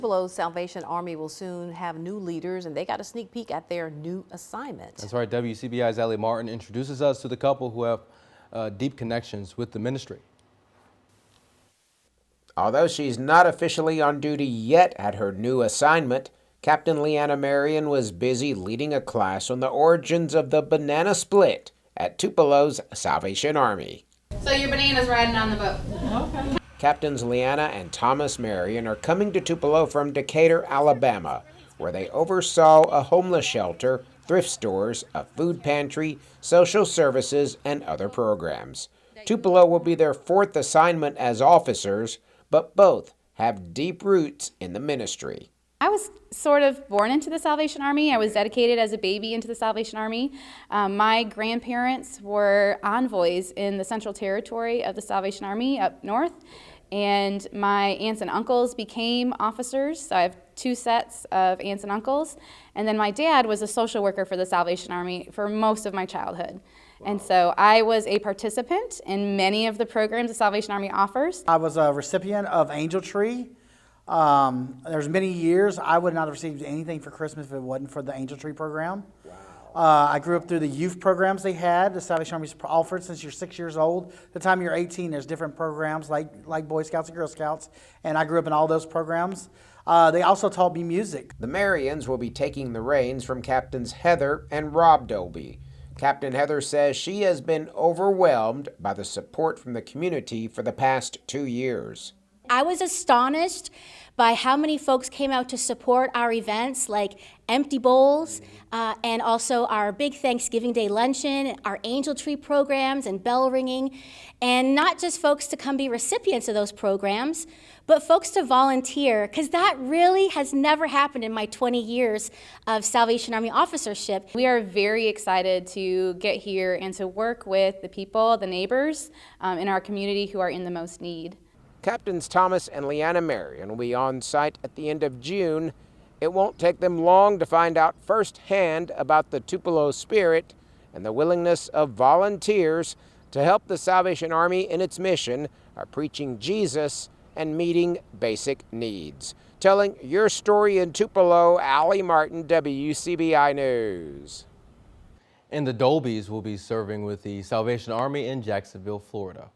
Tupelo Salvation Army will soon have new leaders, and they got a sneak peek at their new assignment. That's right. WCBI's Ellie Martin introduces us to the couple who have deep connections with the ministry. Although she's not officially on duty yet at her new assignment, Captain Leanna Marion was busy leading a class on the origins of the banana split at Tupelo's Salvation Army. So your banana's riding on the boat. Okay. Captains Leanna and Thomas Marion are coming to Tupelo from Decatur, Alabama, where they oversaw a homeless shelter, thrift stores, a food pantry, social services, and other programs. Tupelo will be their fourth assignment as officers, but both have deep roots in the ministry. I was sort of born into the Salvation Army. I was dedicated as a baby into the Salvation Army. My grandparents were envoys in the Central Territory of the Salvation Army up north, and my aunts and uncles became officers. So I have two sets of aunts and uncles, and then my dad was a social worker for the Salvation Army for most of my childhood. And so I was a participant in many of the programs the Salvation Army offers. I was a recipient of Angel Tree. There's many years I would not have received anything for Christmas if it wasn't for the Angel Tree program. Wow. I grew up through the youth programs they had. The Salvation Army's offered since you're 6 years old. The time you're 18, there's different programs like Boy Scouts and Girl Scouts, and I grew up in all those programs. They also taught me music. The Marions will be taking the reins from Captains Heather and Rob Dolby. Captain Heather says she has been overwhelmed by the support from the community for the past 2 years. I was astonished by how many folks came out to support our events like Empty Bowls and also our big Thanksgiving Day luncheon, our Angel Tree programs and bell ringing, and not just folks to come be recipients of those programs, but folks to volunteer, because that really has never happened in my 20 years of Salvation Army officership. We are very excited to get here and to work with the people, the neighbors in our community who are in the most need. Captains Thomas and Leanna Marion will be on site at the end of June. It won't take them long to find out firsthand about the Tupelo spirit and the willingness of volunteers to help the Salvation Army in its mission of preaching Jesus and meeting basic needs. Telling your story in Tupelo, Allie Martin, WCBI News. And the Dolbys will be serving with the Salvation Army in Jacksonville, Florida.